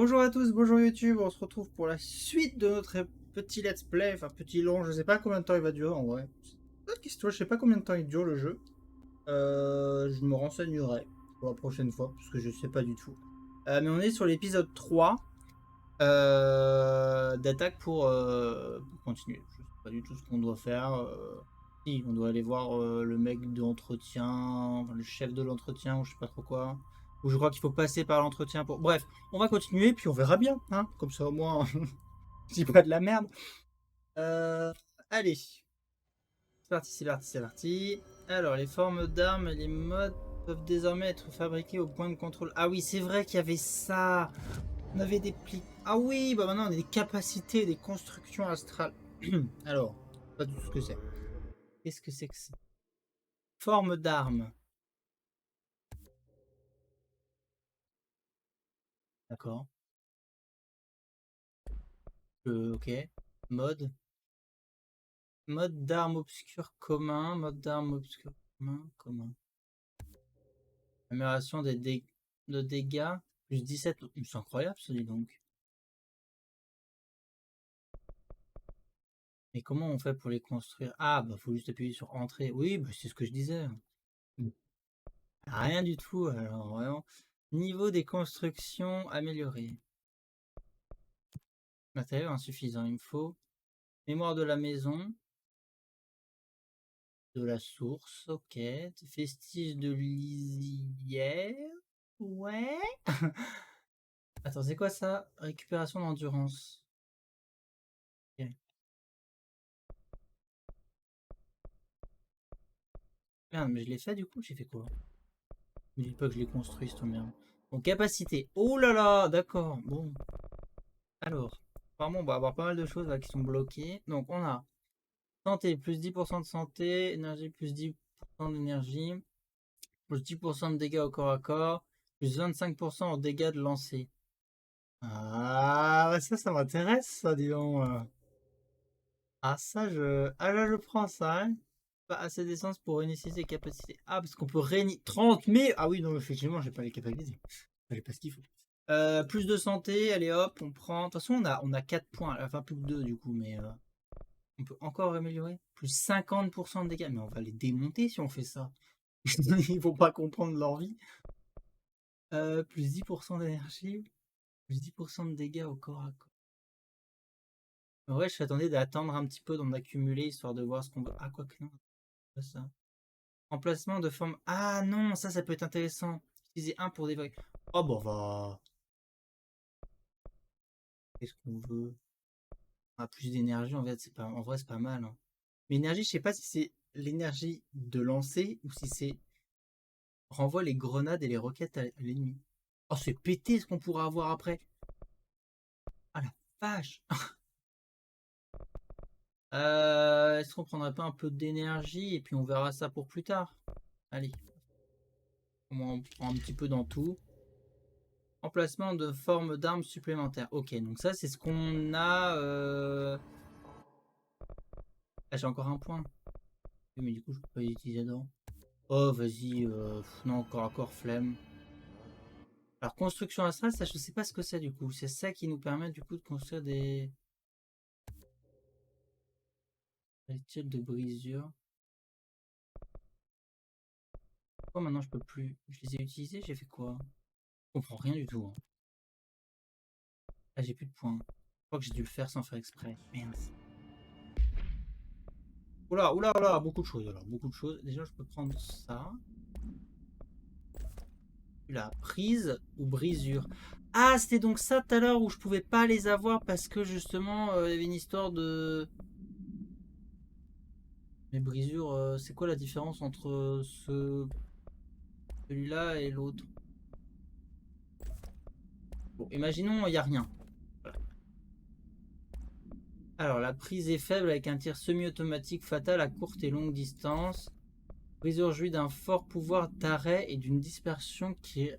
Bonjour à tous, bonjour YouTube, on se retrouve pour la suite de notre petit let's play, enfin petit long, je sais pas combien de temps il va durer en vrai. Bonne question, je sais pas combien de temps il dure le jeu. Je me renseignerai pour la prochaine fois, parce que je sais pas du tout. Mais on est sur l'épisode 3 d'attaque pour continuer. Je sais pas du tout ce qu'on doit faire. Si, on doit aller voir le mec de l'entretien, enfin, le chef de l'entretien, ou je sais pas trop quoi. Ou je crois qu'il faut passer par l'entretien pour. Bref, on va continuer, puis on verra bien, hein. Comme ça, au moins, je dis pas de la merde. Allez, c'est parti, c'est parti, c'est parti. Alors, les formes d'armes et les modes peuvent désormais être fabriqués au point de contrôle. Ah oui, c'est vrai qu'il y avait ça. On avait des plis. Ah oui, bah maintenant on a des capacités, des constructions astrales. Alors, pas du tout ce que c'est. Qu'est-ce que c'est que ça? Forme d'armes. D'accord. Ok. Mode. Mode d'armes obscures commun. Mode d'armes obscures commun. Commun. Amélioration de dégâts. Plus 17. C'est incroyable, ça dit donc. Mais comment on fait pour les construire? Ah, bah faut juste appuyer sur entrée. Oui, bah, c'est ce que je disais. Rien du tout, alors vraiment. Niveau des constructions amélioré. Matériel insuffisant. Il me faut mémoire de la maison, de la source, ok. Vestiges de lisière, ouais. Attends, c'est quoi ça? Récupération d'endurance. Ok. Merde, mais je l'ai fait du coup, j'ai fait quoi? Ne dis pas que je l'ai construit, cette merde. Bon, capacité. Oh là là, d'accord. Bon, alors. Apparemment, on va avoir pas mal de choses là qui sont bloquées. Donc, on a santé, plus 10% de santé, énergie, plus 10% d'énergie, plus 10% de dégâts au corps à corps, plus 25% en dégâts de lancer. Ah, ouais, ça m'intéresse, ça, dis donc. Ah, ça, je. Ah, là, je prends ça, hein. Pas assez d'essence pour réinitier ses capacités. Ah, parce qu'on peut réinitier. 30 000. Ah, oui, non, effectivement, j'ai pas les capacités. J'ai pas ce qu'il faut. Plus de santé, allez hop, on prend. De toute façon, on a 4 points, enfin plus que 2 du coup, mais on peut encore améliorer. Plus 50% de dégâts. Mais on va les démonter si on fait ça. Ils vont pas comprendre leur vie. Plus 10% d'énergie, plus 10% de dégâts au corps à corps. En vrai, je m'attendais d'attendre un petit peu d'en accumuler histoire de voir ce qu'on veut. Ah, quoi que non, pas ça. Emplacement de forme. Ah non, ça peut être intéressant. Utiliser un pour des. Oh, bon, va. Qu'est-ce qu'on veut? Ah, plus d'énergie, en fait, en vrai, c'est pas mal, hein. Mais énergie, je sais pas si c'est l'énergie de lancer ou si c'est renvoie les grenades et les roquettes à l'ennemi. Oh, c'est pété ce qu'on pourra avoir après. Ah la vache. Est-ce qu'on prendrait pas un peu d'énergie et puis on verra ça pour plus tard? Allez, on prend un petit peu dans tout. Emplacement de forme d'armes supplémentaires. Ok, donc ça c'est ce qu'on a. Ah, j'ai encore un point. Oui, mais du coup je peux pas l'utiliser dedans. Oh vas-y, non encore flemme. Alors construction astrale, ça je sais pas ce que c'est du coup. C'est ça qui nous permet du coup de construire des types de brisures. Pourquoi maintenant je peux plus? Je les ai utilisés, j'ai fait quoi? Je comprends rien du tout, hein. Ah, j'ai plus de points. Je crois que j'ai dû le faire sans faire exprès. Merde. Oula, oula, oula, beaucoup de choses alors, beaucoup de choses. Déjà, je peux prendre ça. La prise ou brisure. Ah, c'était donc ça tout à l'heure où je pouvais pas les avoir parce que justement, il y avait une histoire de. Mais brisure, c'est quoi la différence entre celui-là et l'autre? Bon, imaginons, il n'y a rien. Voilà. Alors, la prise est faible avec un tir semi-automatique fatal à courte et longue distance. Brisure jouit d'un fort pouvoir d'arrêt et d'une dispersion qui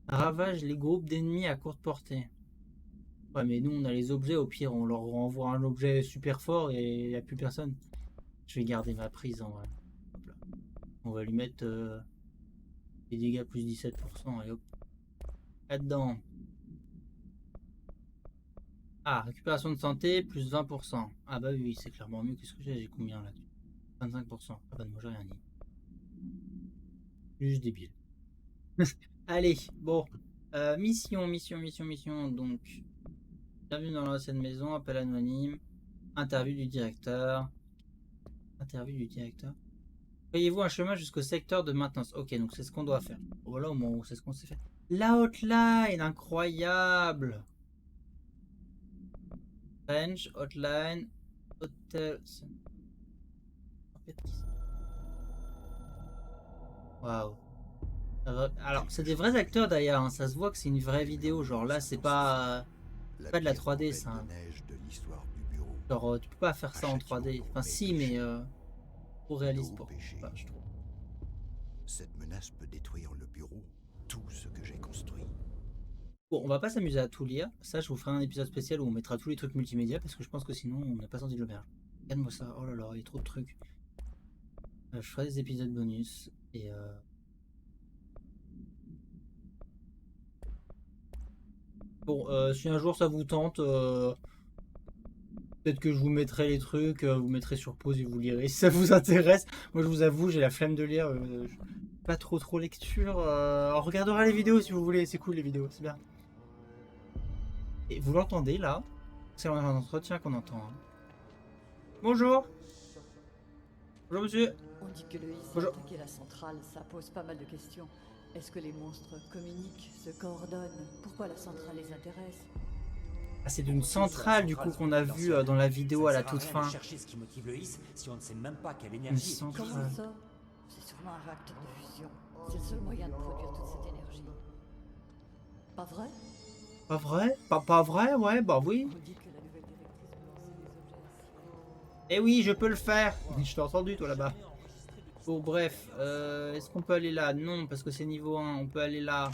ravage les groupes d'ennemis à courte portée. Ouais, mais nous, on a les objets, au pire, on leur renvoie un objet super fort et il n'y a plus personne. Je vais garder ma prise en vrai. Hop là. On va lui mettre les dégâts plus 17%. Et hop, là-dedans. Ah, récupération de santé, plus 20%. Ah bah oui, c'est clairement mieux que ce que j'ai. J'ai combien là? 25%. Ah bah moi j'ai rien dit. Juste débile. Allez, bon. Mission. Donc, bienvenue dans l'ancienne maison, appel anonyme, interview du directeur. Interview du directeur. Voyez-vous un chemin jusqu'au secteur de maintenance. Ok, donc c'est ce qu'on doit faire. Voilà, au moins, c'est ce qu'on sait faire. La hotline, incroyable. Range, hotline, hôtel. Waouh. Alors, c'est des vrais acteurs d'ailleurs, hein. Ça se voit que c'est une vraie vidéo. Genre là, c'est pas de la 3D, ça, hein. Genre, tu peux pas faire ça en 3D. Enfin, si, mais trop réaliste pour. Bah, je trouve. Cette menace peut détruire le bureau, tout ce que j'ai construit. Bon, on va pas s'amuser à tout lire. Ça, je vous ferai un épisode spécial où on mettra tous les trucs multimédia parce que je pense que sinon, on n'a pas senti de le faire. Regarde-moi ça. Oh là là, il y a trop de trucs. Je ferai des épisodes bonus et. Bon, si un jour ça vous tente, peut-être que je vous mettrai les trucs, vous mettrez sur pause et vous lirez si ça vous intéresse. Moi, je vous avoue, j'ai la flemme de lire. Pas trop lecture. On regardera les vidéos si vous voulez. C'est cool les vidéos, c'est bien. Et vous l'entendez là? C'est un entretien qu'on entend, hein. Bonjour. Bonjour monsieur. On dit que le IS a Bonjour. attaqué la centrale, ça pose pas mal de questions. Est-ce que les monstres communiquent, se coordonnent? Pourquoi la centrale les intéresse? Ah, c'est d'une centrale du coup qu'on a vu dans la vidéo à la toute fin. Chercher ce qui motive le IS si on ne sait même pas quelle Une énergie. centrale. Comment ça? C'est sûrement un réacteur de fusion. C'est le seul moyen de produire toute cette énergie. Pas vrai? Pas vrai? Pas vrai? Ouais, bah oui. On dit que la nouvelle directrice veut lancer des objets aciers. Eh oui, je peux le faire. Je t'ai entendu toi là-bas. Bon, bref, est-ce qu'on peut aller là? Non, parce que c'est niveau 1. On peut aller là.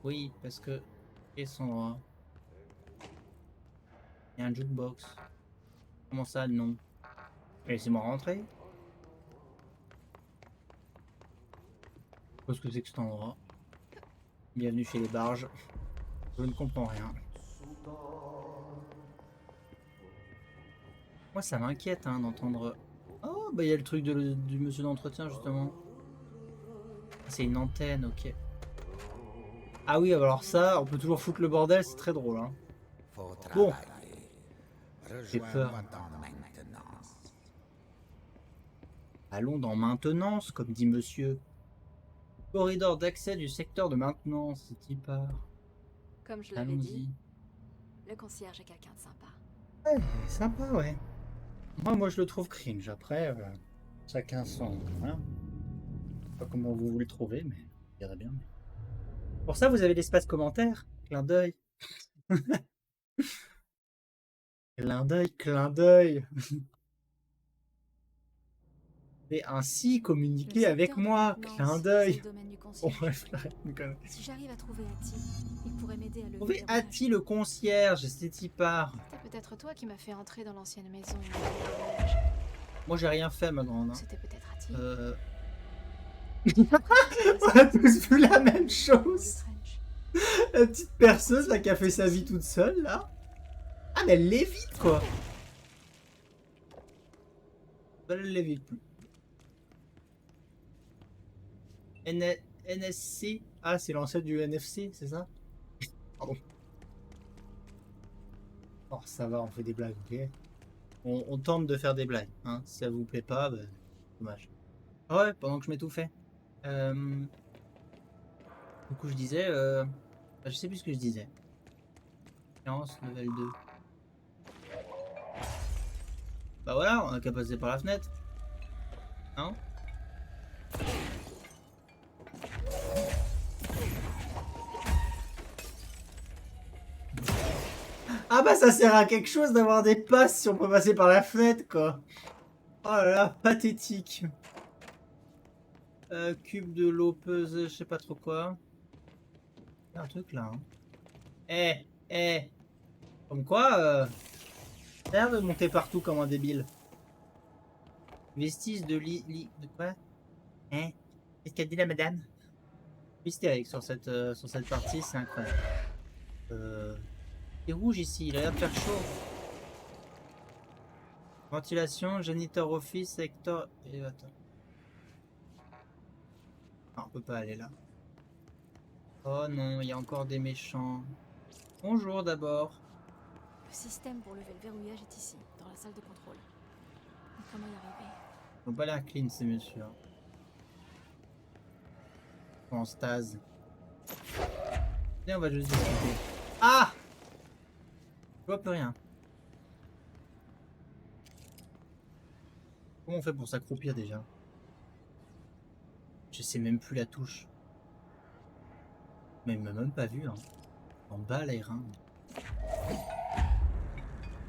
Oui, parce que. Ils sont. Il y a un jukebox. Comment ça, non? Laissez-moi rentrer. Qu'est-ce que c'est que cet endroit? Bienvenue chez les barges. Je ne comprends rien. Moi, ça m'inquiète hein, d'entendre. Oh, bah il y a le truc du monsieur d'entretien justement. C'est une antenne, ok. Ah oui, alors ça, on peut toujours foutre le bordel, c'est très drôle. Hein. Bon. J'ai peur. Allons dans maintenance, comme dit monsieur. Corridor d'accès du secteur de maintenance, c'est y part. Comme je l'avais dit, Allons-y. le concierge est quelqu'un de sympa. Ouais, sympa, ouais. Moi, je le trouve cringe. Après, chacun son. Hein. Je sais pas comment vous le trouvez, mais on verra bien. Pour ça, vous avez l'espace commentaire. Clin d'œil. Clin d'œil. Et ainsi communiquer avec moi. Clin d'œil. Bon, bref, arrête de conneries. Si j'arrive à trouver Ati, il pourrait m'aider à lever Trouver les rouages. Ati le concierge, c'est y part. C'est peut-être toi qui m'as fait entrer dans l'ancienne maison. Moi, j'ai rien fait, ma grande. Hein. C'était peut-être Ati. On a tous vu la même chose. La petite perceuse là qui a fait sa vie toute seule là. Ah mais elle l'évite quoi. Elle l'évite plus. NSC. Ah c'est l'ancêtre du NFC, c'est ça? Pardon. Oh ça va, on fait des blagues, ok. On tente de faire des blagues. Hein. Si ça vous plaît pas, bah, dommage. Ah ouais, pendant que je m'étouffais. Du coup je disais... je sais plus ce que je disais. Séance level 2. Bah voilà, on a qu'à passer par la fenêtre. Hein? Ah bah ça sert à quelque chose d'avoir des passes si on peut passer par la fenêtre quoi. Oh là là, pathétique. Cube de l'eau pesée, je sais pas trop quoi. Il y a un truc là. Hein. Comme quoi, l'air de monter partout comme un débile. Vestige de de quoi? Hein? Qu'est-ce qu'a dit la madame? Hystérique sur cette partie, c'est incroyable. C'est rouge ici, il a l'air de faire chaud. Ventilation, janitor office, secteur... Et attends. Ah, on peut pas aller là. Oh non, il y a encore des méchants. Bonjour d'abord. Le système pour lever le verrouillage est ici, dans la salle de contrôle. Mais comment y arriver? Ils ont pas l'air clean ces messieurs. En stase. Viens, on va juste discuter. Ah! Je vois plus rien. Comment on fait pour s'accroupir déjà? Je sais même plus la touche. Mais il m'a même pas vu. Hein. En bas, les reins.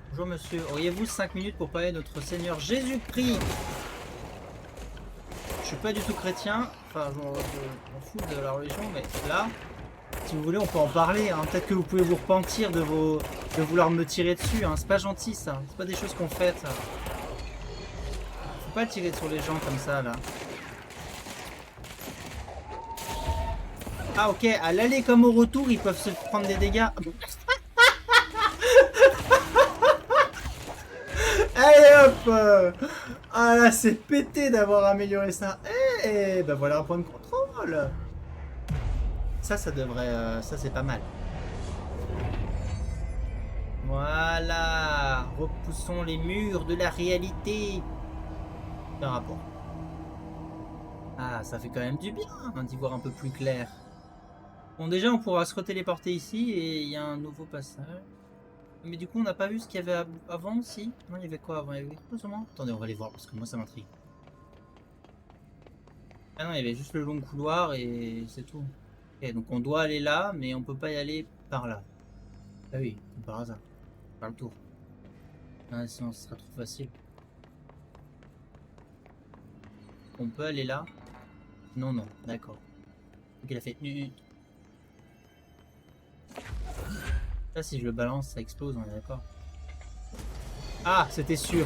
Bonjour monsieur. Auriez-vous 5 minutes pour parler de notre Seigneur Jésus-Christ? Je suis pas du tout chrétien. Enfin, je m'en fous de la religion, mais là, si vous voulez, on peut en parler. Hein. Peut-être que vous pouvez vous repentir de vouloir me tirer dessus. Hein. C'est pas gentil ça. C'est pas des choses qu'on fait ça. Faut pas tirer sur les gens comme ça là. Ah ok, à l'aller comme au retour, ils peuvent se prendre des dégâts. Allez hop. Ah là, c'est pété d'avoir amélioré ça. Eh ben voilà un point de contrôle. Ça devrait... ça c'est pas mal. Voilà. Repoussons les murs de la réalité. Un rapport. Ah, ça fait quand même du bien hein, d'y voir un peu plus clair. Bon, déjà, on pourra se retéléporter ici et il y a un nouveau passage. Mais du coup, on n'a pas vu ce qu'il y avait avant, si? Non, il y avait quoi avant? Il y avait quoi seulement? Attendez, on va aller voir parce que moi, ça m'intrigue. Ah non, il y avait juste le long couloir et c'est tout. Ok, donc on doit aller là, mais on peut pas y aller par là. Ah oui, comme par hasard. Par le tour. Ah, sinon, ce sera trop facile. On peut aller là? Non, non, d'accord. Donc il a fait... Là, si je le balance, ça explose, on est d'accord. Ah, c'était sûr.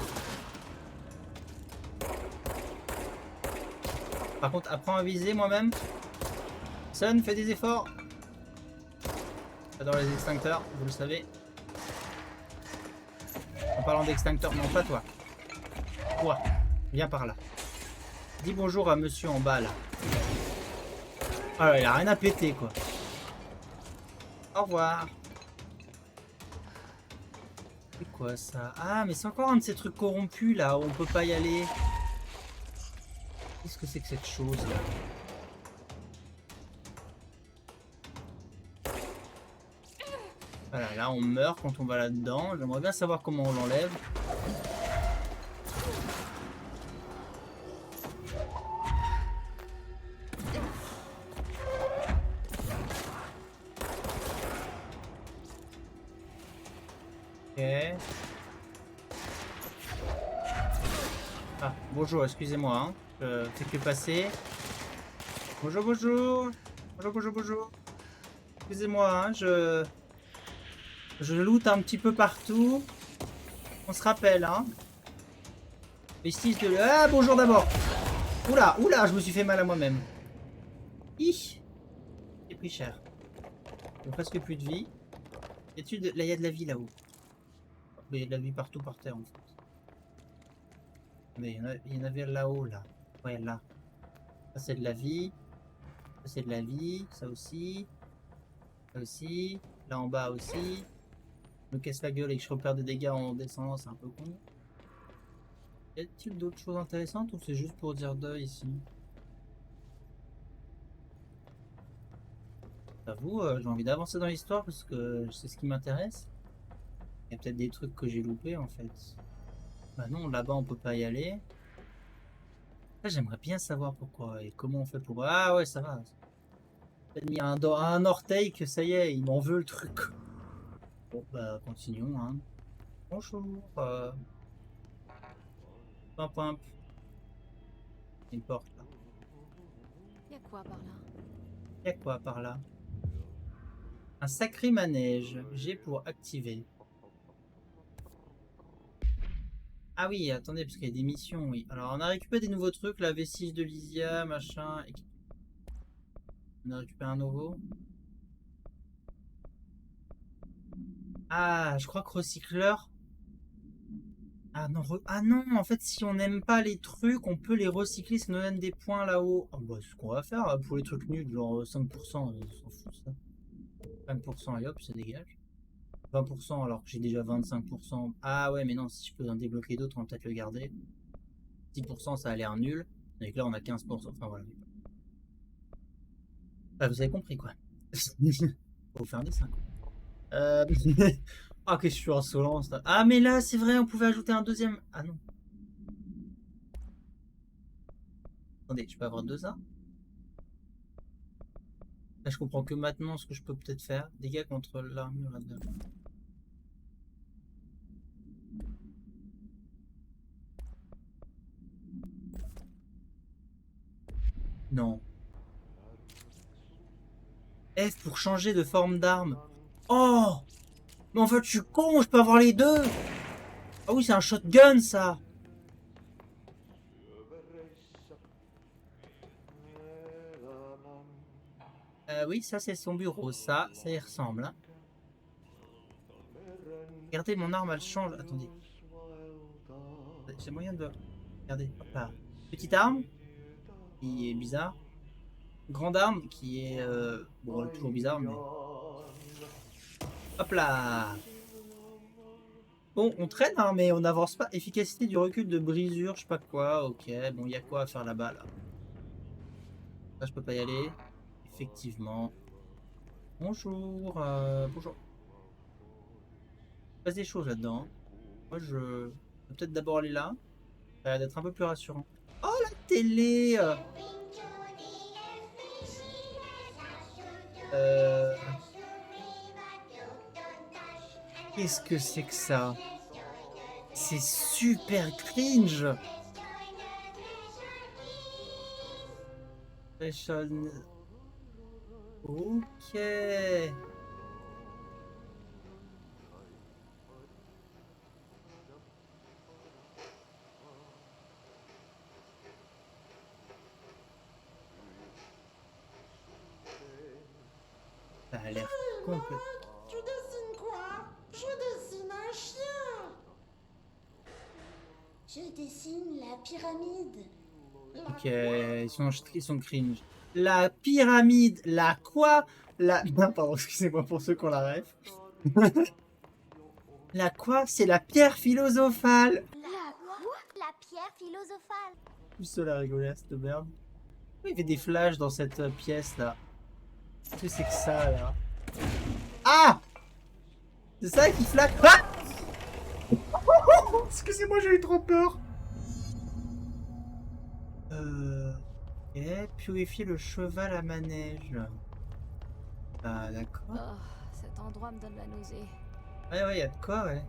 Par contre, apprends à viser moi-même. Sun, fais des efforts. J'adore les extincteurs, vous le savez. En parlant d'extincteurs, non pas toi. Toi, viens par là. Dis bonjour à monsieur en bas là. Ah, il a rien à péter quoi. Au revoir. C'est quoi ça? Ah, mais c'est encore un de ces trucs corrompus là où on peut pas y aller. Qu'est-ce que c'est que cette chose là? Voilà, là on meurt quand on va là-dedans. J'aimerais bien savoir comment on l'enlève. Ok. Ah, bonjour, excusez-moi. Hein. Je fais que passer. Bonjour, bonjour. Bonjour, bonjour, bonjour. Excusez-moi, hein, je loot un petit peu partout. On se rappelle, hein. Vestige de... Ah, bonjour d'abord. Oula, oula, je me suis fait mal à moi-même. Hi. J'ai pris cher. J'ai presque plus de vie. Là, il y a de la vie là-haut. Mais il y a de la vie partout par terre, en fait. Mais il y en avait là-haut, là. Ouais, là. Ça, c'est de la vie. Ça, c'est de la vie. Ça aussi. Ça aussi. Là, en bas aussi. Je me casse la gueule et que je repère des dégâts en descendant, c'est un peu con. Y a-t-il d'autres choses intéressantes ou c'est juste pour dire deuil ici? J'avoue, j'ai envie d'avancer dans l'histoire parce que c'est ce qui m'intéresse. Il y a peut-être des trucs que j'ai loupés en fait. Bah non, là-bas on peut pas y aller. Là j'aimerais bien savoir pourquoi et comment on fait pour... Ah ouais, ça va. J'ai mis un orteil que ça y est, il m'en veut le truc. Bon bah continuons hein. Bonjour. Pimp pimp. Une porte là. Y'a quoi par là? Y'a quoi par là? Un sacré manège. J'ai pour activer. Ah oui, attendez, parce qu'il y a des missions, oui. Alors, on a récupéré des nouveaux trucs, la vestige de Lysia, machin. On a récupéré un nouveau. Ah, je crois que recycleur... Ah non, ah non, en fait, si on n'aime pas les trucs, on peut les recycler, ça nous donne des points là-haut. Ah bah, c'est ce qu'on va faire hein, pour les trucs nuls, genre 5%, on s'en fout ça. 5% et hop, ça dégage. 20% alors que j'ai déjà 25%. Ah ouais, mais non, si je peux en débloquer d'autres, on va peut-être le garder. 10%, ça a l'air nul. Et que là, on a 15%. Enfin voilà. Ah, vous avez compris quoi. Faut faire un dessin quoi. Ah, que je suis insolent ça. Ah, mais là, c'est vrai, on pouvait ajouter un deuxième. Ah non. Attendez, je peux avoir deux armes. Là, je comprends que maintenant ce que je peux peut-être faire. Dégâts contre l'armure adverse. Non. F pour changer de forme d'arme. Oh! Mais en fait, je suis con, je peux avoir les deux! Ah oui, c'est un shotgun, ça! Oui, ça, c'est son bureau. Ça y ressemble. Hein. Regardez, mon arme, elle change. Attendez. J'ai moyen de... Regardez, hop là. Petite arme, qui est bizarre. Grande arme, qui est... Bon, toujours bizarre, mais... Hop là! Bon, on traîne, hein, mais on n'avance pas. Efficacité du recul de brisure, je sais pas quoi. Ok, bon, il y a quoi à faire là-bas, là? Là, je peux pas y aller. Effectivement. Bonjour. Bonjour. Il se passe des choses là-dedans. Moi, je vais peut-être d'abord aller là. Ça a l'air d'être un peu plus rassurant. Oh, la télé! Qu'est-ce que c'est que ça? C'est super cringe! Fashion. Ok. Ça a l'air complètement... Tu dessines quoi? Je dessine un chien. Je dessine la pyramide. Ok, ils sont cringe. La pyramide, la quoi? La... Non, pardon, excusez-moi pour ceux qui ont la ref. La quoi? C'est la pierre philosophale. La quoi? La pierre philosophale. Plus cela rigolait à cette merde. Pourquoi il y avait des flashs dans cette pièce là? Qu'est-ce que c'est que ça là? Ah! C'est ça qui flash? Ah! Excusez-moi, j'ai eu trop peur. Ok, purifier le cheval à manège. Ah, d'accord. Oh, cet endroit me donne la nausée. Ouais, y a de quoi, ouais.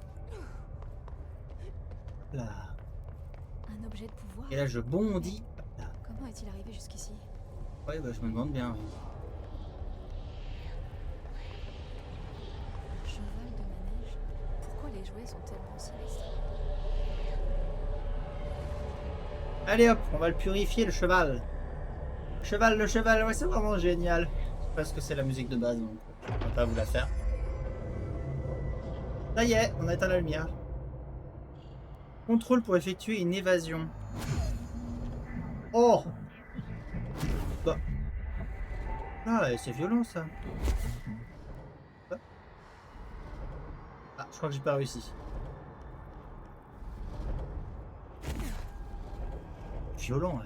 Là. Un objet de pouvoir? Et là, je bondis. Hop là. Comment est-il arrivé jusqu'ici? Ouais, bah, je me demande bien. Oui. Cheval de manège? Pourquoi les jouets sont tellement sinistres? Allez hop, on va le purifier, le cheval. Le cheval, ouais, c'est vraiment génial. Parce que c'est la musique de base, donc je ne vais pas vous la faire. Ça y est, on a éteint la lumière. Contrôle pour effectuer une évasion. Oh! Bah. Ah, c'est violent ça. Ah, je crois que j'ai pas réussi. Violent, ouais.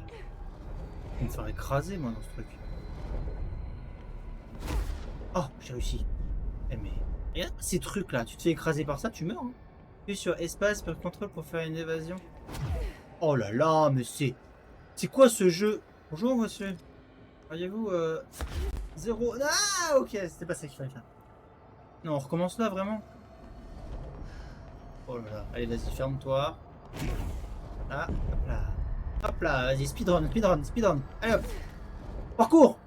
Je vais me faire écraser, moi, dans ce truc. Oh, j'ai réussi. Eh, mais... Regarde ces trucs-là. Tu te fais écraser par ça, tu meurs. Hein. Puis sur espace, pour contrôle pour faire une évasion. Oh là là, mais c'est... C'est quoi ce jeu? Bonjour, monsieur. Voyez-vous, 0... Ah, ok, c'était pas ça qu'il fallait faire. Non, on recommence là, vraiment. Oh là là. Allez, vas-y, ferme-toi. Là, hop là. Hop là, vas-y, speedrun. Allez hop. Parcours.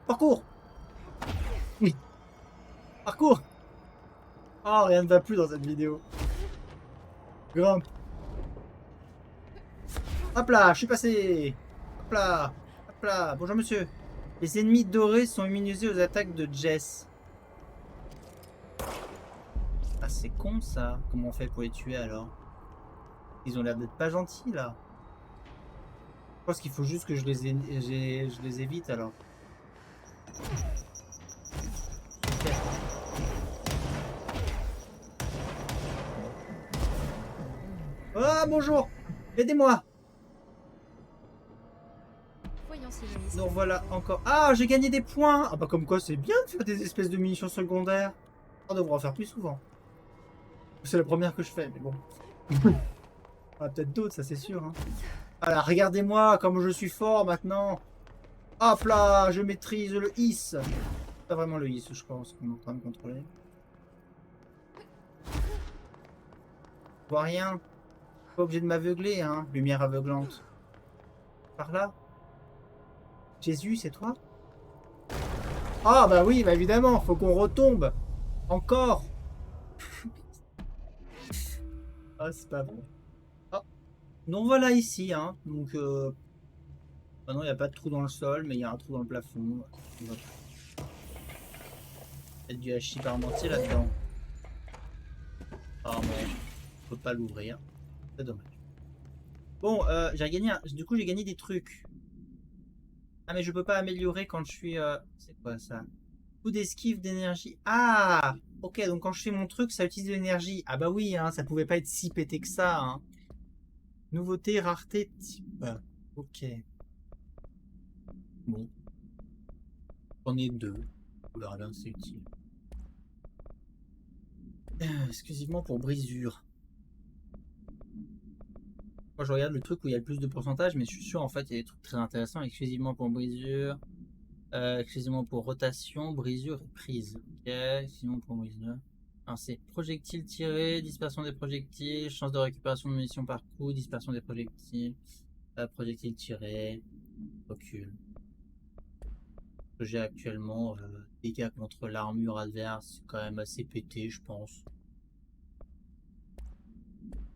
Oui. Parcours. Oh, rien ne va plus dans cette vidéo. Grimpe. Hop là, je suis passé. Hop là. Bonjour monsieur. Les ennemis dorés sont immunisés aux attaques de Jess. Ah, c'est con ça. Comment on fait pour les tuer alors? Ils ont l'air d'être pas gentils là. Je pense qu'il faut juste que je les évite alors. Ok. Ah bonjour! Aidez-moi! Voyons si je mise. Donc voilà encore. Ah j'ai gagné des points! Ah bah comme quoi c'est bien de faire des espèces de missions secondaires. On devrait en faire plus souvent. C'est la première que je fais, mais bon. Ah, peut-être d'autres, ça c'est sûr. Hein. Alors regardez-moi comme je suis fort maintenant. Hop là, je maîtrise le his. Pas vraiment le his, je pense qu'on est en train de contrôler. Je vois rien. Pas obligé de m'aveugler, hein. Lumière aveuglante. Par là. Jésus, c'est toi? Ah bah oui, bah évidemment, faut qu'on retombe. Encore. Ah, c'est pas vrai. Ah. Donc voilà ici, hein. Donc maintenant il n'y a pas de trou dans le sol, mais il y a un trou dans le plafond. Peut-être du hachis parmentier là-dedans. Ah mais je peux pas l'ouvrir. C'est dommage. Bon, j'ai gagné du coup j'ai gagné des trucs. Ah mais je peux pas améliorer quand je suis... C'est quoi ça? Coup d'esquive d'énergie. Ah! Ok, donc quand je fais mon truc, ça utilise de l'énergie. Ah bah oui, hein, ça pouvait pas être si pété que ça. Hein. Nouveauté, rareté, type. Ok. Bon. J'en ai deux. Oula, là, c'est utile. Exclusivement pour brisure. Moi, je regarde le truc où il y a le plus de pourcentage, mais je suis sûr, en fait, il y a des trucs très intéressants. Exclusivement pour brisure. Exclusivement pour rotation, brisure et prise. Ok, exclusivement pour brisure. Alors, c'est projectile tiré, dispersion des projectiles, chance de récupération de munitions par coup, dispersion des projectiles, projectile tiré, recul. Ce que j'ai actuellement, dégâts contre l'armure adverse, c'est quand même assez pété, je pense.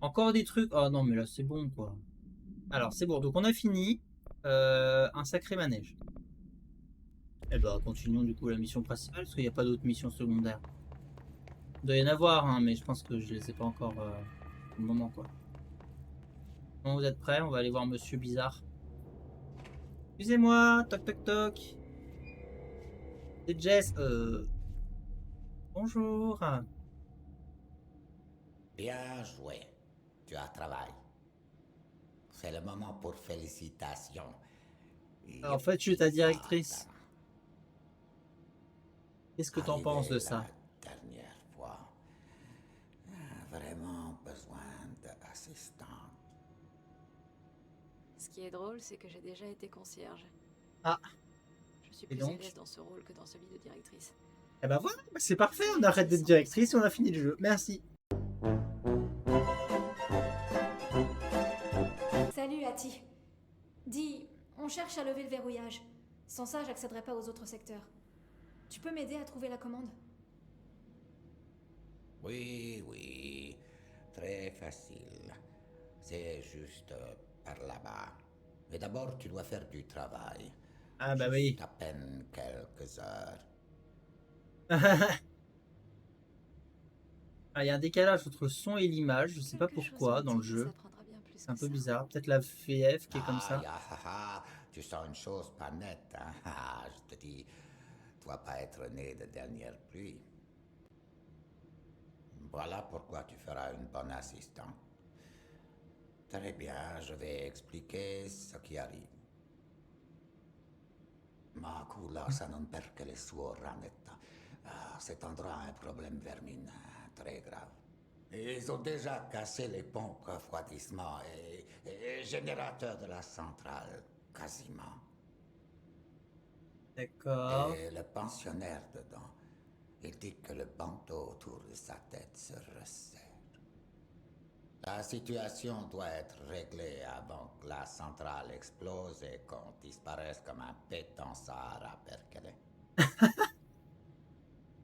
Encore des trucs. Oh non, mais là, c'est bon, quoi. Alors, c'est bon. Donc, on a fini. Un sacré manège. Et bah, continuons du coup la mission principale, parce qu'il n'y a pas d'autres missions secondaires. Il doit y en avoir, hein, mais je pense que je les ai pas encore au moment, quoi. Bon, vous êtes prêts? On va aller voir Monsieur Bizarre. Excusez-moi, toc toc toc. C'est Jess. Bonjour. Bien joué. Tu as travaillé. C'est le moment pour félicitations. En fait, je suis ta directrice. Voilà. Qu'est-ce que t'en penses de Arrivé ça? la dernière fois. Vraiment besoin d'assistants. Ce qui est drôle, c'est que j'ai déjà été concierge. Ah, Je suis et plus à donc? l'aise dans ce rôle que dans celui de directrice. Eh ben voilà, c'est parfait, on arrête d'être directrice et on a fini le jeu. Merci. Salut, Hattie. Dis, on cherche à lever le verrouillage. Sans ça, j'accéderai pas aux autres secteurs. Tu peux m'aider à trouver la commande? Oui, oui. Très facile. C'est juste par là-bas. Mais d'abord, tu dois faire du travail. Ah bah Juste oui. à peine quelques heures. Ah, il y a un décalage entre le son et l'image, je sais pas Quelque chose pourquoi me dans le dit que jeu. ça prendra bien plus C'est un que peu ça. bizarre. Peut-être la VF qui est comme Ah, ça. tu sens une chose pas nette, hein? Ah, je te dis, tu dois pas être né de dernière pluie. Voilà pourquoi tu feras une bonne assistante. Très bien, je vais expliquer ce qui arrive. Ma kuulassa non perkele suoraan, että cet endroit a un problème vermine très grave. Ils ont déjà cassé les pompes refroidissement et générateurs de la centrale, quasiment. D'accord. Et le pensionnaire dedans, il dit que le bandeau autour de sa tête se resserre. La situation doit être réglée avant que la centrale explose et qu'on disparaisse comme un pet en Sahara, perkele.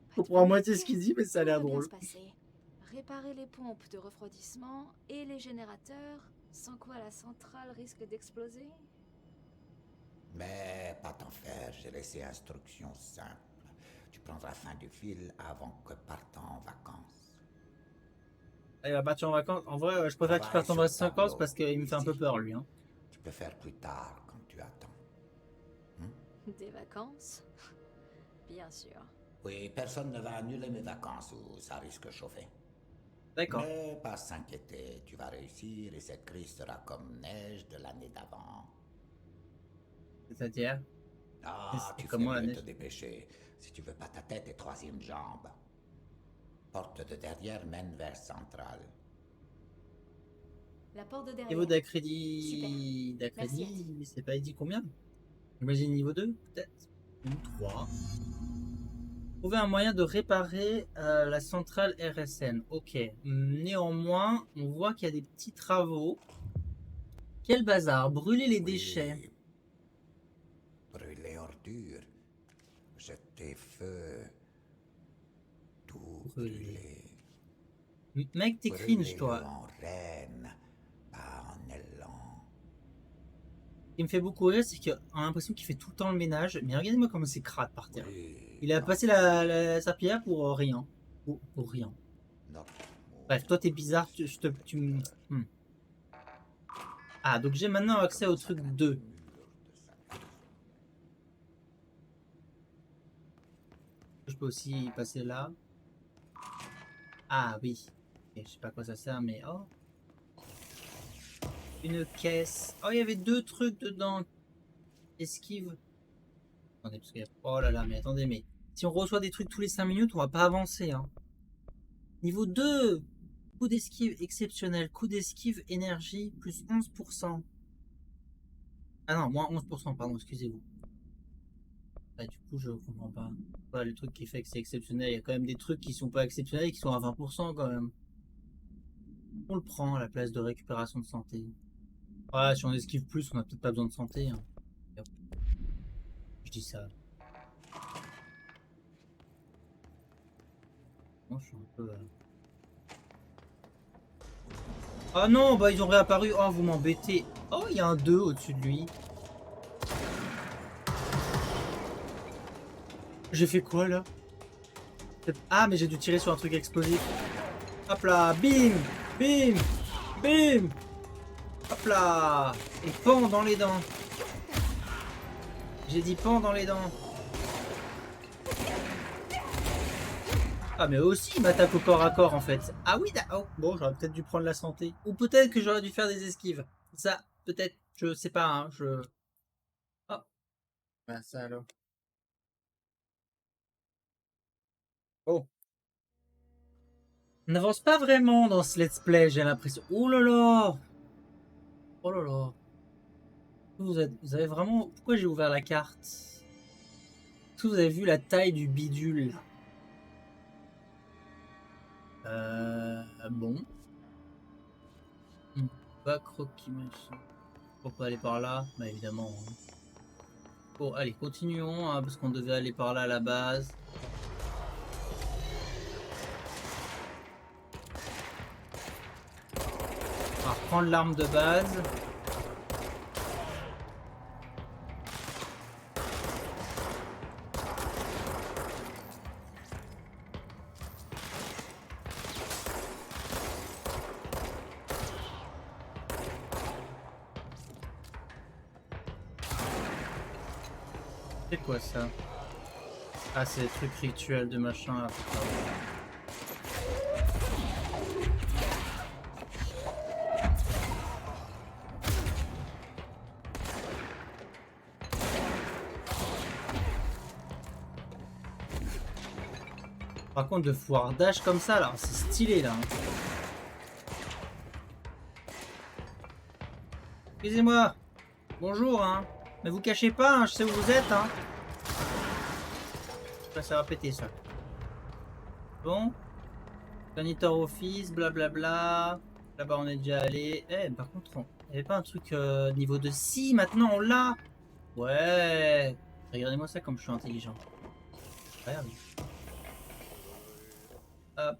Je comprends à moitié ce qu'il dit, mais ça a l'air Tout va bien drôle. se passer. Réparer les pompes de refroidissement et les générateurs, sans quoi la centrale risque d'exploser. Mais pas t'en faire, j'ai laissé instructions simples. Tu prendras fin du fil avant que partant en vacances. Il va partir en vacances. En vrai, je préfère qu'il parte en vacances parce qu'il me fait un peu peur, lui. Hein. Tu peux faire plus tard quand tu attends. Des vacances? Bien sûr. Oui, personne ne va annuler mes vacances ou ça risque de chauffer. D'accord. Mais pas s'inquiéter, tu vas réussir et cette crise sera comme neige de l'année d'avant. C'est-à-dire Ah, c'est tu comment, ferais la mieux de neige te dépêcher si tu veux pas ta tête et troisième jambe. Porte de derrière mène vers centrale. La porte de derrière. Niveau d'accrédit. Super. Merci, D'accrédit, c'est pas dit combien? J'imagine niveau 2, peut-être? Ou 3. Trouver un moyen de réparer la centrale RSN. Ok. Néanmoins, on voit qu'il y a des petits travaux. Quel bazar. Brûler les déchets. Oui. Brûler ordures. Jeter feu. Tout Brûler. brûler. Mec, t'es cringe, Brûler-le toi. en reine, pas en élan. Ce qui me fait beaucoup rire, c'est qu'on a l'impression qu'il fait tout le temps le ménage. Mais regardez-moi comment c'est crade par terre. Oui, Il a non, passé sa pierre pour rien. Pour rien. non. Bref, toi t'es bizarre, Ah, donc j'ai maintenant accès au truc 2. Je peux aussi passer là. Ah oui. Et je sais pas à quoi ça sert, mais oh. Une caisse. Oh, il y avait 2 trucs dedans. Esquive. Attendez, parce qu'il y a... Oh là là, mais attendez, mais... Si on reçoit des trucs tous les 5 minutes, on va pas avancer, hein. Niveau 2. Coup d'esquive exceptionnel. Coup d'esquive énergie plus 11%. Ah non, moins 11%, pardon, excusez-vous. Ah, du coup, je comprends pas. Voilà, le truc qui fait que c'est exceptionnel. Il y a quand même des trucs qui sont pas exceptionnels et qui sont à 20% quand même. On le prend à la place de récupération de santé. Voilà, si on esquive plus, on a peut-être pas besoin de santé. Hein. Je dis ça. Moi, je suis un peu... Oh non, bah ils ont réapparu. Oh, vous m'embêtez. Oh, il y a un 2 au-dessus de lui. J'ai fait quoi là? Ah, mais j'ai dû tirer sur un truc explosif. Hop là, bim, bim, bim. Hop là. Et pan dans les dents. J'ai dit pan dans les dents. Ah, mais aussi il m'attaque au corps à corps en fait. Ah oui, oh, bon, j'aurais peut-être dû prendre la santé. Ou peut-être que j'aurais dû faire des esquives. Ça, peut-être, je sais pas, hein, Oh. Bah ça alors. Oh. On n'avance pas vraiment dans ce let's play, j'ai l'impression. Oh là là. Oh là là. Vous avez vraiment... Pourquoi j'ai ouvert la carte? Est-ce que vous avez vu la taille du bidule? Bon. Pas croquis machin. Pourquoi aller par là? Bah évidemment. Hein. Bon, allez, continuons, hein, parce qu'on devait aller par là à la base. On va reprendre l'arme de base. C'est quoi ça? Ah, c'est des trucs rituels de machin là. Par contre, de foire dash comme ça là, c'est stylé là. Hein. Excusez-moi. Bonjour hein. Mais vous cachez pas, hein, je sais où vous êtes, hein. Ça va péter, ça. Bon. Janitor office, blablabla. Là-bas, on est déjà allé. Eh, par contre, il n'y avait pas un truc niveau de... Si, maintenant, on l'a. Ouais. Regardez-moi ça comme je suis intelligent. Regarde. Hop.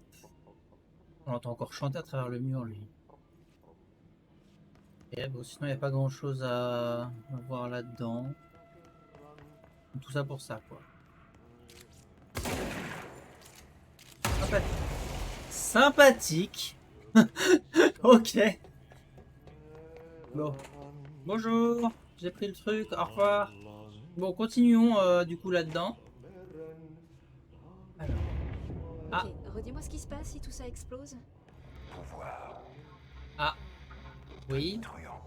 On entend encore chanter à travers le mur, lui. Ok, bon, sinon il n'y a pas grand chose à voir là-dedans. Tout ça pour ça, quoi. Sympathique. Ok. Bon. Bonjour. J'ai pris le truc. Au revoir. Bon, continuons du coup là-dedans. Alors. Ah. Ok, redis-moi ce qui se passe si tout ça explose. Pouvoir, Ah. Oui. truand,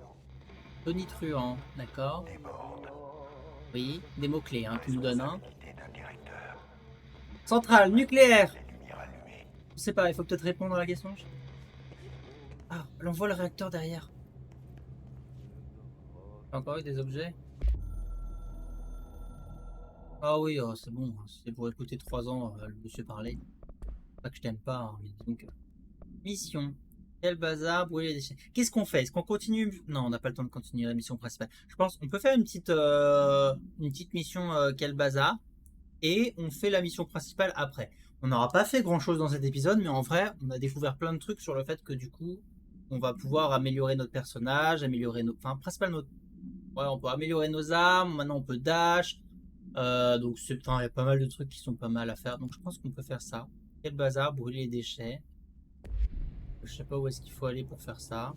Tonitruant. D'accord. déborde, Oui. Des mots-clés, hein, tu nous donnes, hein. responsabilité d'un directeur, Centrale nucléaire. les lumières allumées, Je sais pas, il faut peut-être répondre à la question. Ah, elle envoie le réacteur derrière. Encore eu des objets. Ah oui, oh, c'est bon. C'est pour écouter 3 ans le monsieur parler. Pas que je t'aime pas, hein, mais donc. Mission. Quel bazar, brûler les déchets. Qu'est-ce qu'on fait? Est-ce qu'on continue? Non, on n'a pas le temps de continuer la mission principale. Je pense qu'on peut faire une petite mission quel bazar. Et on fait la mission principale après. On n'aura pas fait grand chose dans cet épisode, mais en vrai, on a découvert plein de trucs sur le fait que du coup, on va pouvoir améliorer notre personnage, améliorer nos. Enfin, principalement notre. Ouais, on peut améliorer nos armes, maintenant on peut dash. Donc, enfin, il y a pas mal de trucs qui sont pas mal à faire. Donc, je pense qu'on peut faire ça. Quel bazar, brûler les déchets. Je sais pas où est-ce qu'il faut aller pour faire ça.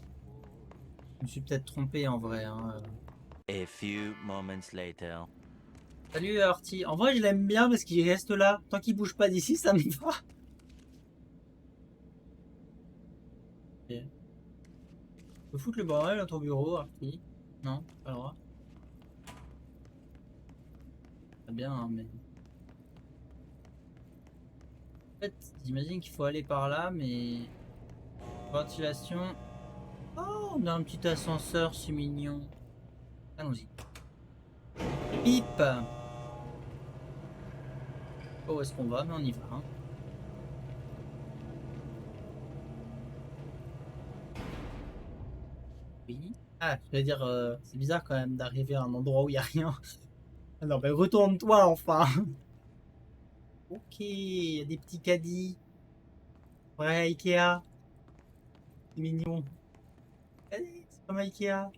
Je me suis peut-être trompé en vrai. Hein. A few moments later. Salut Horty. En vrai, je l'aime bien parce qu'il reste là. Tant qu'il bouge pas d'ici, ça me va. Ok. Je peux foutre le bordel dans ton bureau, Horty? Non, pas le droit. Très bien, hein, mais. En fait, j'imagine qu'il faut aller par là, mais. Ventilation. Oh, on a un petit ascenseur, c'est mignon. Allons-y. Pipe. Oh, où est-ce qu'on va? Mais on y va. Hein. Oui. Ah, je vais dire, c'est bizarre quand même d'arriver à un endroit où il n'y a rien. Non, ben retourne-toi enfin. Ok, il y a des petits caddies. Ouais, Ikea. C'est mignon. Allez, c'est comme Ikea.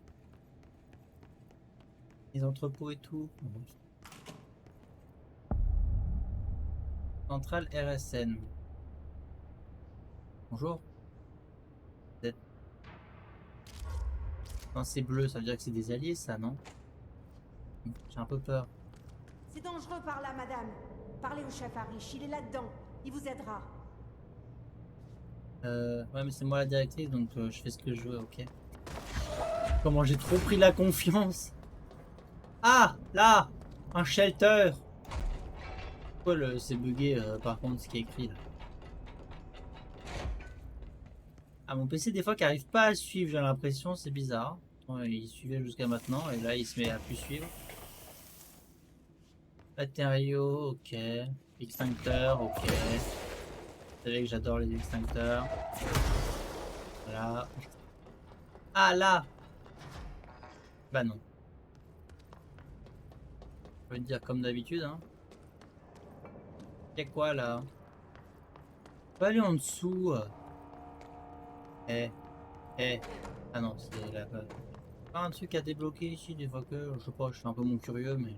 Les entrepôts et tout. Centrale RSN. Bonjour. Quand c'est bleu, ça veut dire que c'est des alliés, ça, non? J'ai un peu peur. C'est dangereux par là, madame. Parlez au chef Harish, il est là-dedans. Il vous aidera. Ouais, mais c'est moi la directrice, donc je fais ce que je veux, ok. Comment j'ai trop pris la confiance. Ah, là, un shelter. Pourquoi c'est bugué, par contre, ce qui est écrit, là? Ah, mon PC, des fois, qui arrive pas à suivre, j'ai l'impression, c'est bizarre. Il suivait jusqu'à maintenant, et là, il se met à plus suivre. Matériaux, ok. Extincteur, ok. Vous savez que j'adore les extincteurs. Voilà. Ah, là! Bah non. Je vais te dire comme d'habitude, hein. Y'a quoi, là? Je peux aller en dessous. Ah non, c'est là-bas. Pas un truc à débloquer ici, des fois que... Je sais pas, je suis un peu mon curieux, mais...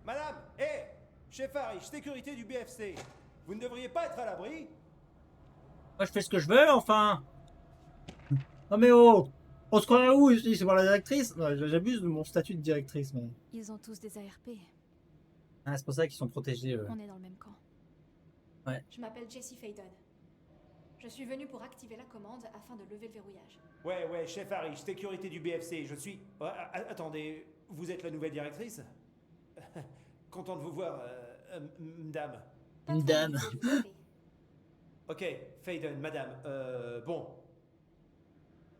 Madame, hé, chef Harish, sécurité du BFC. Vous ne devriez pas être à l'abri. Moi, je fais ce que je veux, enfin. Non mais oh, on se croirait où ici? C'est moi la directrice? Non, j'abuse de mon statut de directrice, mais... Ils ont tous des ARP. Ah, c'est pour ça qu'ils sont protégés, On est dans le même camp. Ouais. Je m'appelle Jessie Faden. Je suis venue pour activer la commande afin de lever le verrouillage. Ouais, chef Harish, sécurité du BFC. Je suis... Ouais, attendez, vous êtes la nouvelle directrice? Content de vous voir, madame. Pas trop Dame. d'idées, vous savez. Ok, Faden, madame. Bon.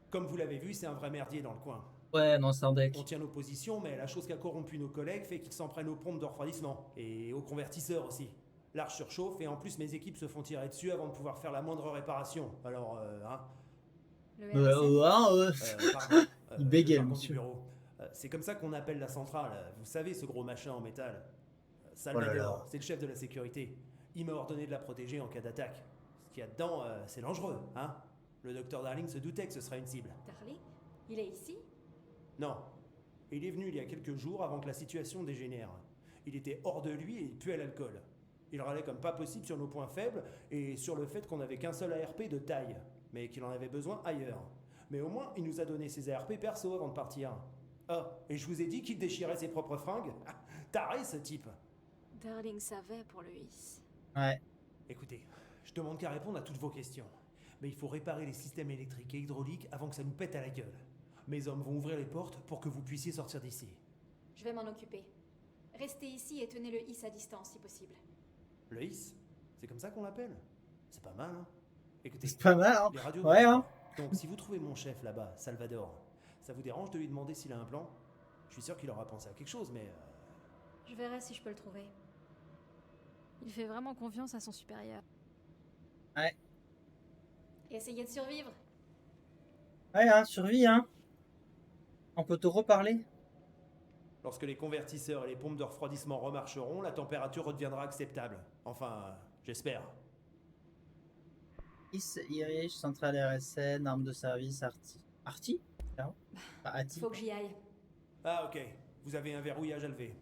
Comme vous l'avez vu, c'est un vrai merdier dans le coin. Ouais, non, c'est un deck. On tient nos positions, mais la chose qui a corrompu nos collègues fait qu'ils s'en prennent aux pompes de refroidissement. Et aux convertisseurs aussi. L'arche surchauffe et en plus mes équipes se font tirer dessus avant de pouvoir faire la moindre réparation. Alors, hein... Le RSN, Pardon, Il bégaye, par contre, monsieur. du bureau. C'est comme ça qu'on appelle la centrale. Vous savez, ce gros machin en métal. Oh Salvador, là là. c'est le chef de la sécurité. Il m'a ordonné de la protéger en cas d'attaque. Ce qu'il y a dedans, c'est dangereux, hein? Le docteur Darling se doutait que ce serait une cible. Darling, il est ici? Non. Il est venu il y a quelques jours avant que la situation dégénère. Il était hors de lui et il puait l'alcool. Il râlait comme pas possible sur nos points faibles et sur le fait qu'on n'avait qu'un seul ARP de taille, mais qu'il en avait besoin ailleurs. Mais au moins, il nous a donné ses ARP perso avant de partir. Ah, et je vous ai dit qu'il déchirait ses propres fringues. Taré, ce type. Darling savait pour le hisse. Ouais. Écoutez, je demande qu'à répondre à toutes vos questions. Mais il faut réparer les systèmes électriques et hydrauliques avant que ça nous pète à la gueule. Mes hommes vont ouvrir les portes pour que vous puissiez sortir d'ici. Je vais m'en occuper. Restez ici et tenez le hisse à distance si possible. Le hisse? C'est comme ça qu'on l'appelle? C'est pas mal, hein? Écoutez, C'est pas mal, hein. les radios Ouais, ne hein. marchent pas. Donc si vous trouvez mon chef là-bas, Salvador, ça vous dérange de lui demander s'il a un plan? Je suis sûr qu'il aura pensé à quelque chose, mais... Je verrai si je peux le trouver. Il fait vraiment confiance à son supérieur. Ouais. Et essayez de survivre. Ouais, hein, survie, hein. On peut te reparler. Lorsque les convertisseurs et les pompes de refroidissement remarcheront, la température redeviendra acceptable. Enfin, j'espère. Irish, centrale RSN, arme de service, Arti. Arti? Non. Pas Ati. Faut que j'y aille. Ah ok, vous avez un verrouillage à lever.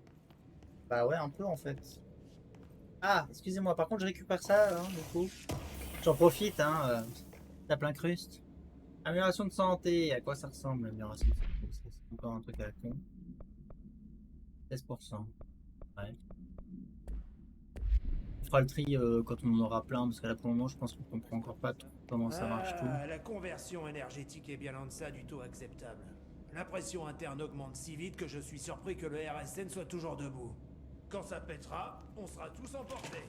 Bah ouais, un peu en fait. Ah, excusez-moi, par contre je récupère ça, hein, du coup. J'en profite, hein. Tape l'incruste. Amélioration de santé, à quoi ça ressemble l'amélioration de santé? C'est encore un truc à la con. 16%. Ouais. On fera le tri quand on en aura plein, parce que là pour le moment je pense qu'on comprend encore pas tout comment ça marche tout. La conversion énergétique est bien en deçà du taux acceptable. La pression interne augmente si vite que je suis surpris que le RSN soit toujours debout. Quand ça pètera, on sera tous emportés.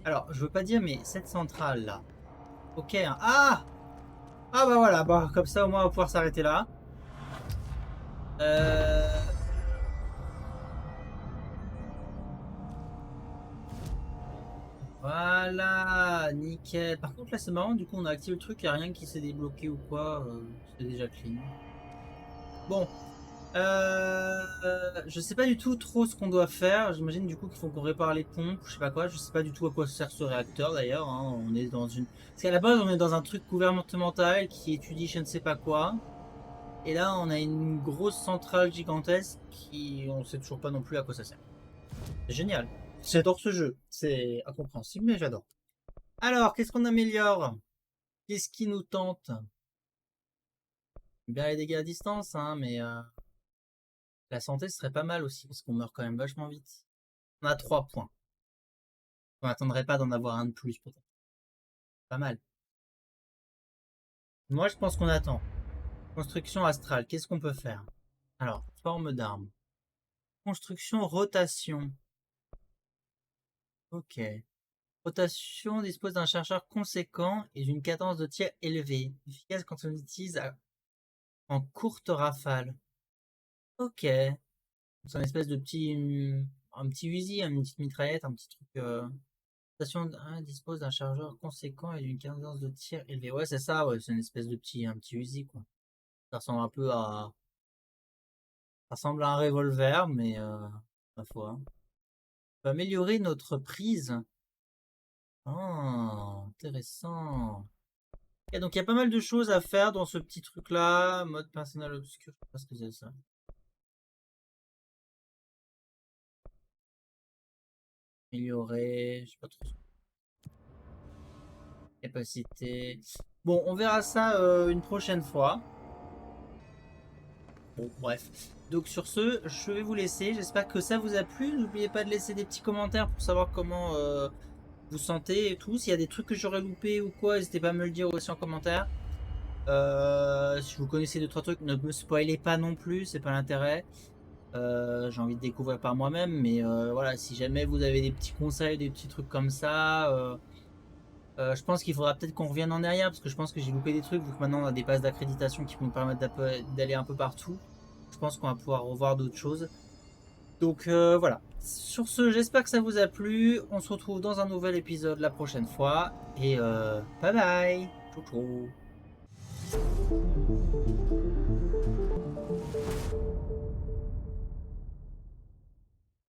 Alors, je veux pas dire, mais cette centrale là. Ok, hein. Ah! Ah bah voilà, bah, comme ça au moins on va pouvoir s'arrêter là. Voilà, nickel. Par contre là c'est marrant, du coup on a activé le truc, il n'y a rien qui s'est débloqué ou quoi. C'est déjà clean. Bon. Je sais pas du tout trop ce qu'on doit faire. J'imagine du coup qu'il faut qu'on répare les pompes, je sais pas quoi. Je sais pas du tout à quoi sert ce réacteur d'ailleurs. Hein. On est dans une... Parce qu'à la base on est dans un truc gouvernemental qui étudie je ne sais pas quoi. Et là on a une grosse centrale gigantesque qui... On sait toujours pas non plus à quoi ça sert. C'est génial. J'adore ce jeu. C'est incompréhensible mais j'adore. Alors qu'est-ce qu'on améliore? Qu'est-ce qui nous tente? Bien les dégâts à distance, hein, mais... La santé serait pas mal aussi, parce qu'on meurt quand même vachement vite. On a 3 points. On n'attendrait pas d'en avoir un de plus, peut-être. Pas mal. Moi, je pense qu'on attend. Construction astrale, qu'est-ce qu'on peut faire? Alors, forme d'arme. Construction, rotation. Ok. Rotation dispose d'un chargeur conséquent et d'une cadence de tir élevée. Efficace quand on l'utilise en courte rafale. Ok. C'est une espèce de petit... un petit Uzi, une petite mitraillette, un petit truc... Station 1 dispose d'un chargeur conséquent et d'une cadence de tir élevée. Ouais, c'est ça, ouais. C'est une espèce de petit... un petit Uzi, quoi. Ça ressemble un peu à... Ça ressemble à un revolver, mais... ma foi. On peut améliorer notre prise. Oh, intéressant. Et donc, il y a pas mal de choses à faire dans ce petit truc-là. Mode personnel obscur, je sais pas ce que c'est ça. Améliorer, je sais pas trop. Capacité. Bon, on verra ça une prochaine fois. Bon, bref. Donc sur ce, je vais vous laisser. J'espère que ça vous a plu. N'oubliez pas de laisser des petits commentaires pour savoir comment vous sentez et tout. S'il y a des trucs que j'aurais loupé ou quoi, n'hésitez pas à me le dire aussi en commentaire. Si vous connaissez 2-3 trucs, ne me spoilez pas non plus, c'est pas l'intérêt. J'ai envie de découvrir par moi-même, mais voilà, si jamais vous avez des petits conseils, des petits trucs comme ça, je pense qu'il faudra peut-être qu'on revienne en arrière, parce que je pense que j'ai loupé des trucs, vu que maintenant on a des passes d'accréditation qui vont nous permettre d'aller un peu partout. Je pense qu'on va pouvoir revoir d'autres choses. Donc voilà, sur ce, j'espère que ça vous a plu. On se retrouve dans un nouvel épisode la prochaine fois, et bye bye, ciao ciao.